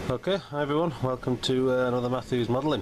Okay, hi everyone, welcome to another Matthews modelling.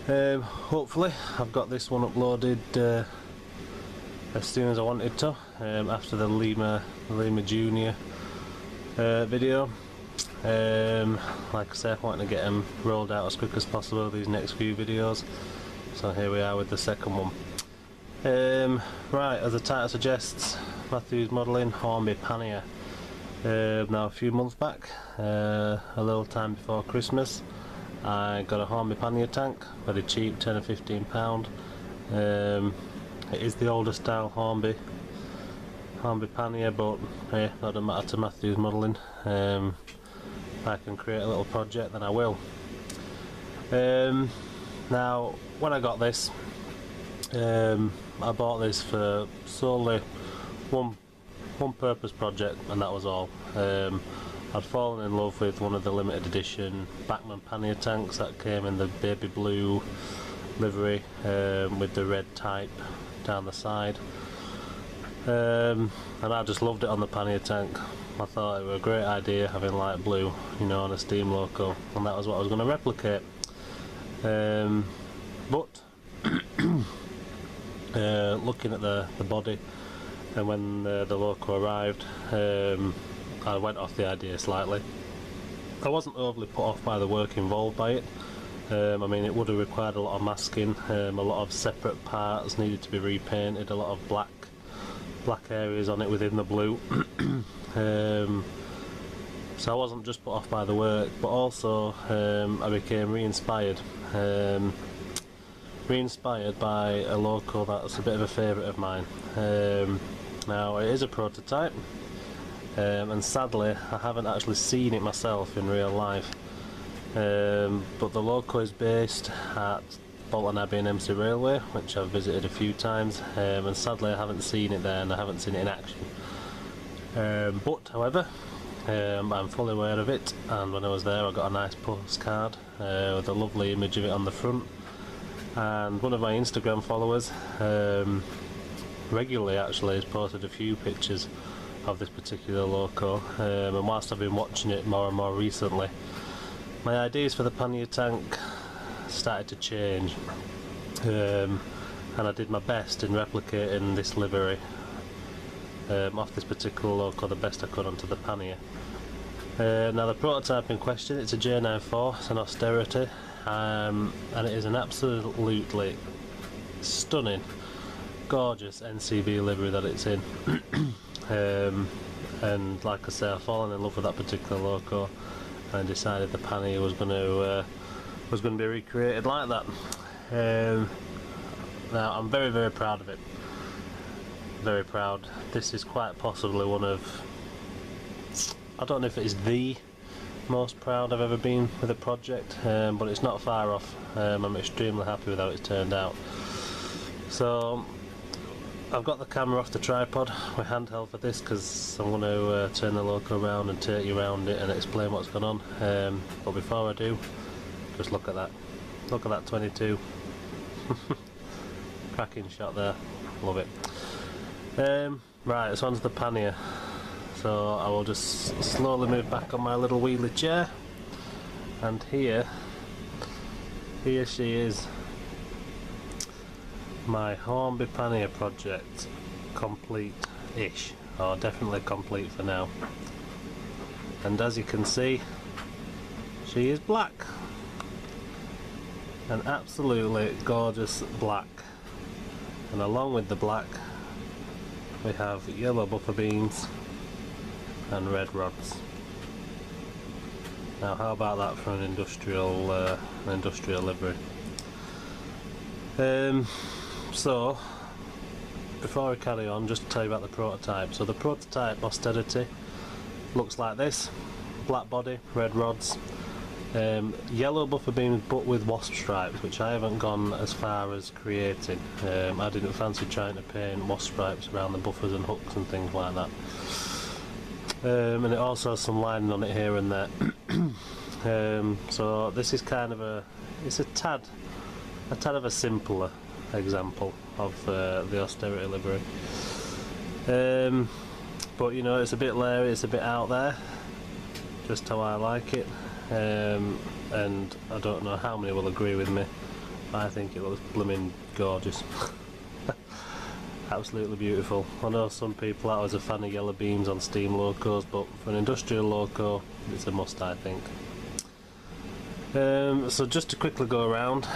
Hopefully I've got this one uploaded as soon as I wanted to, after the Lima Junior video. Like I say, I want to get them rolled out as quick as possible, these next few videos, so here we are with the second one. Right, as the title suggests, Matthews modelling Hornby Pannier. Now a few months back, a little time before Christmas, I got a Hornby Pannier tank, very cheap, 10 or 15 pound. It is the older style Hornby Pannier, but hey, that doesn't matter to Matthews modelling. If I can create a little project, then I will. Now when I got this, I bought this for solely one purpose project, and that was all. I'd fallen in love with one of the limited edition Bachmann pannier tanks that came in the baby blue livery with the red type down the side, and I just loved it on the pannier tank. I thought it was a great idea having light blue, you know, on a steam loco, and that was what I was going to replicate. But looking at the body, and when the loco arrived, I went off the idea slightly. I wasn't overly put off by the work involved by it. I mean, it would have required a lot of masking, a lot of separate parts needed to be repainted, a lot of black areas on it within the blue. So I wasn't just put off by the work, but also I became re-inspired by a loco that's a bit of a favourite of mine. Now it is a prototype, and sadly I haven't actually seen it myself in real life, but the loco is based at Bolton Abbey and Embsay Railway, which I've visited a few times, and sadly I haven't seen it there and I haven't seen it in action. But however, I'm fully aware of it, and when I was there I got a nice postcard with a lovely image of it on the front, and one of my Instagram followers regularly actually has posted a few pictures of this particular loco, and whilst I've been watching it more and more recently, my ideas for the pannier tank started to change, and I did my best in replicating this livery off this particular loco the best I could onto the pannier. Now the prototype in question, it's a J94, it's an austerity, and it is an absolutely stunning, gorgeous NCB livery that it's in. And like I say, I've fallen in love with that particular loco and decided the pannier was going to be recreated like that. Now I'm very, very proud of it. Very proud. This is quite possibly one of, I don't know if it is the most proud I've ever been with a project, but it's not far off. I'm extremely happy with how it's turned out. So I've got the camera off the tripod, we're handheld for this because I'm going to turn the loco around and take you around it and explain what's going on. But before I do, just look at that 22. Cracking shot there, love it. Right, so onto the pannier. So I will just slowly move back on my little wheelie chair, and here she is, my Hornby Pannier project, complete-ish, or definitely complete for now. And as you can see, she is black, an absolutely gorgeous black, and along with the black we have yellow buffer beams and red rods. Now how about that for an industrial livery? So before I carry on, just to tell you about the prototype. So the prototype austerity looks like this: black body, red rods, yellow buffer beams but with wasp stripes, which I haven't gone as far as creating. I didn't fancy trying to paint wasp stripes around the buffers and hooks and things like that. And it also has some lining on it here and there. So this is kind of a tad of a simpler example of the austerity livery. But you know, it's a bit leery, it's a bit out there, just how I like it. and I don't know how many will agree with me, but I think it looks blooming gorgeous. Absolutely beautiful. I know some people are always a fan of yellow beams on steam locos, but for an industrial loco it's a must, I think. So just to quickly go around,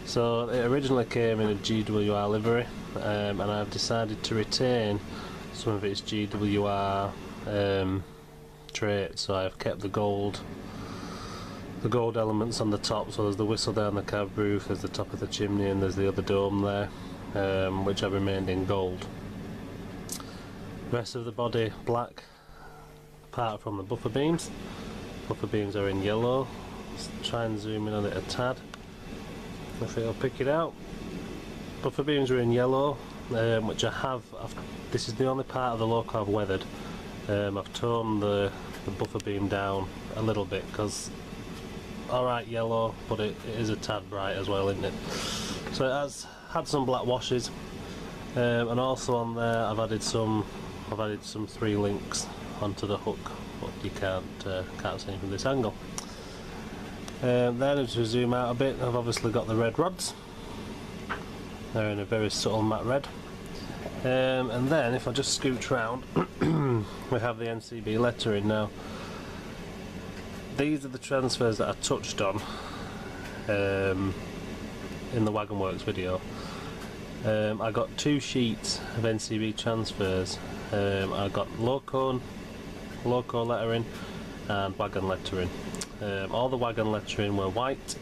so it originally came in a GWR livery, and I've decided to retain some of its GWR traits. So I've kept the gold elements on the top. So there's the whistle down the cab roof, there's the top of the chimney, and there's the other dome there, which have remained in gold. The rest of the body black, apart from the buffer beams. Buffer beams are in yellow. Let's try and zoom in on it a tad, if it'll pick it out. Buffer beams are in yellow, which this is the only part of the loco I've weathered. I've toned the buffer beam down a little bit, because alright yellow, but it is a tad bright as well, isn't it? So it has had some black washes, and also on there I've added some 3 links onto the hook, but you can't see from this angle. Then as we zoom out a bit, I've obviously got the red rods. They're in a very subtle matte red. And then if I just scooch round, we have the NCB lettering. Now these are the transfers that I touched on in the Wagon Works video. I got 2 sheets of NCB transfers. I got loco lettering and wagon lettering. All the wagon lettering were white,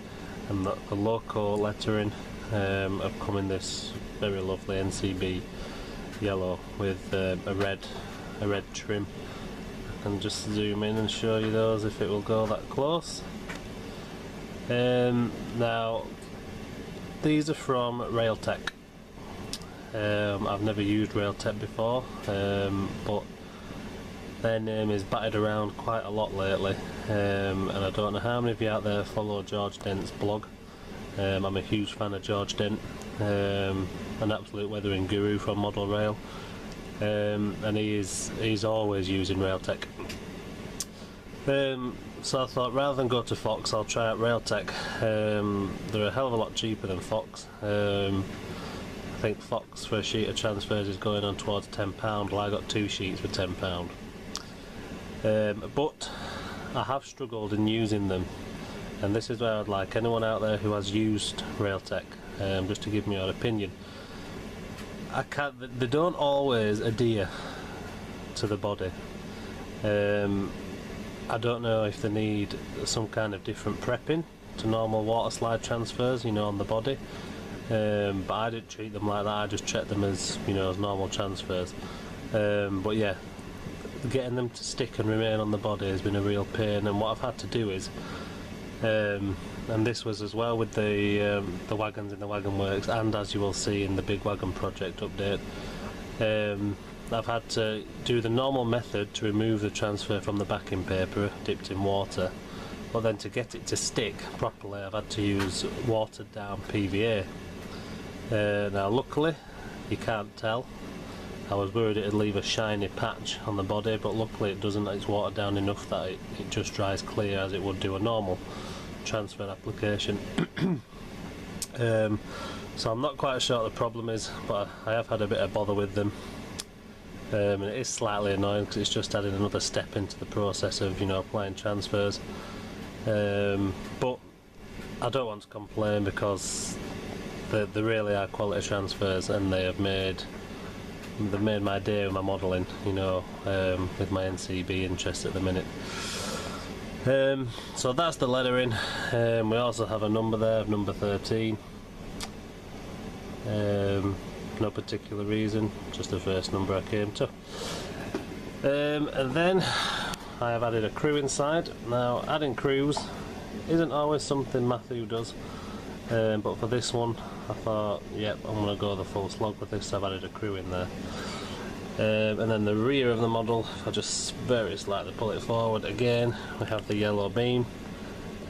and the loco lettering have come in this very lovely NCB yellow with a red trim. I can just zoom in and show you those if it will go that close. Now these are from Railtech. I've never used Railtech before, but their name is batted around quite a lot lately, and I don't know how many of you out there follow George Dent's blog. I'm a huge fan of George Dent, an absolute weathering guru from Model Rail, and he's always using Railtech. So I thought, rather than go to Fox, I'll try out Railtech. They're a hell of a lot cheaper than Fox. I think Fox for a sheet of transfers is going on towards £10. Well, I got 2 sheets for £10. But I have struggled in using them, and this is where I'd like anyone out there who has used Railtech just to give me your opinion. They don't always adhere to the body. I don't know if they need some kind of different prepping to normal water slide transfers, you know, on the body. But I didn't treat them like that. I just checked them as, you know, as normal transfers. But yeah, getting them to stick and remain on the body has been a real pain, and what I've had to do is, and this was as well with the wagons in the Wagon Works, and as you will see in the Big Wagon Project update, I've had to do the normal method to remove the transfer from the backing paper dipped in water, but then to get it to stick properly I've had to use watered down PVA. Now luckily you can't tell. I was worried it'd leave a shiny patch on the body, but luckily it doesn't. It's watered down enough that it just dries clear as it would do a normal transfer application. So I'm not quite sure what the problem is, but I have had a bit of bother with them. And it is slightly annoying because it's just adding another step into the process of, you know, applying transfers. But I don't want to complain, because they really are quality transfers, and they've made my day with my modelling, you know, with my NCB interest at the minute. So that's the lettering. We also have a number there of number 13. No particular reason, just the first number I came to. And then I have added a crew inside. Now adding crews isn't always something Matthew does, but for this one I thought, yep, I'm going to go the full slog with this, so I've added a crew in there. And then the rear of the model, if I just very slightly pull it forward again, we have the yellow beam,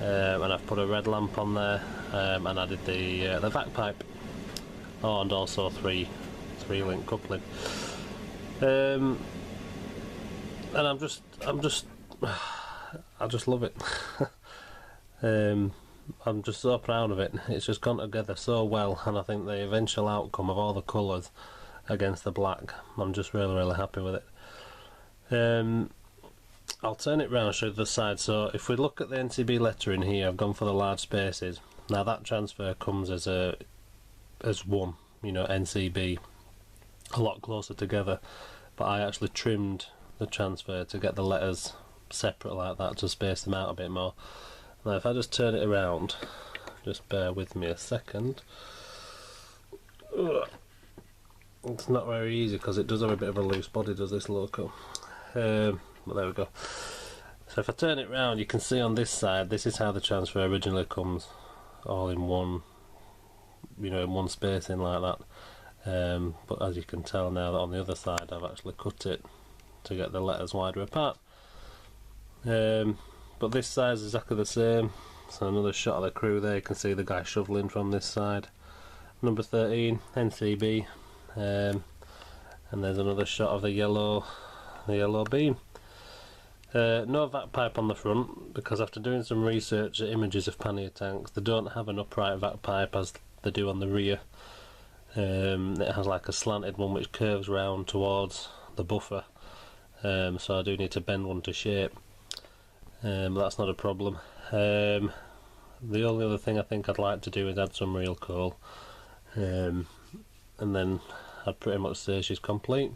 and I've put a red lamp on there, and added the vac pipe. Oh, and also three link coupling. And I'm just I just love it. I'm just so proud of it. It's just gone together so well, and I think the eventual outcome of all the colours against the black, I'm just really happy with it. I'll turn it round and show you the side. So if we look at the NCB lettering here, I've gone for the large spaces. Now that transfer comes as one, you know, NCB, a lot closer together, but I actually trimmed the transfer to get the letters separate like that, to space them out a bit more. Now if I just turn it around, just bear with me a second. It's not very easy because it does have a bit of a loose body, does this loco. But there we go. So if I turn it round, you can see on this side, this is how the transfer originally comes, all in one, you know, in one spacing like that. But as you can tell now that on the other side I've actually cut it to get the letters wider apart. But this side is exactly the same. So another shot of the crew there, you can see the guy shoveling from this side. Number 13, NCB, and there's another shot of the yellow beam. No vac pipe on the front, because after doing some research at images of pannier tanks, they don't have an upright vac pipe as they do on the rear. It has like a slanted one which curves round towards the buffer, so I do need to bend one to shape. But that's not a problem. The only other thing I think I'd like to do is add some real coal, and then I'd pretty much say she's complete.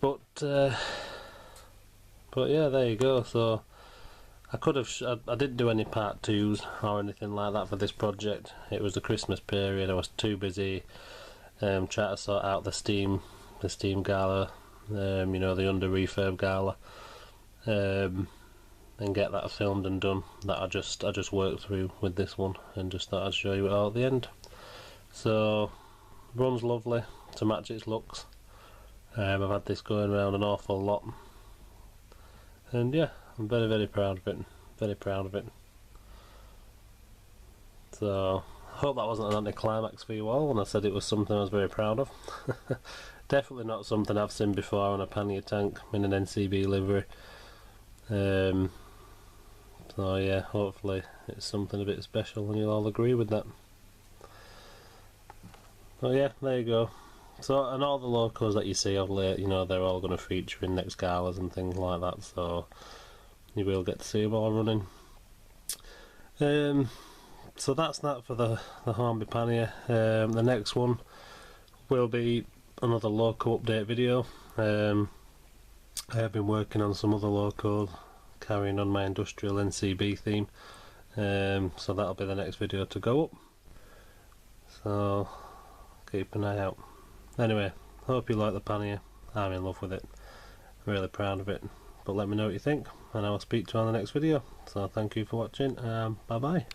But yeah, there you go. So I could have, I didn't do any part 2s or anything like that for this project. It was the Christmas period, I was too busy trying to sort out the steam gala, you know, the under refurb gala, and get that filmed and done. That I just worked through with this one, and just thought I'd show you it all at the end. So runs lovely to match its looks. I've had this going around an awful lot, and yeah, I'm very proud of it. Very proud of it. So I hope that wasn't an anticlimax for you all when I said it was something I was very proud of. Definitely not something I've seen before on a pannier tank in an NCB livery. So yeah, hopefully it's something a bit special and you'll all agree with that. So yeah, there you go. So, and all the locos that you see of late, you know, they're all going to feature in next galas and things like that, so you will get to see them all running. So that's that for the Hornby Pannier. The next one will be another loco update video. I have been working on some other locos, carrying on my industrial NCB theme, so that'll be the next video to go up, so keep an eye out. Anyway, hope you like the pannier. I'm in love with it, really proud of it, but let me know what you think and I will speak to you on the next video. So thank you for watching, bye bye.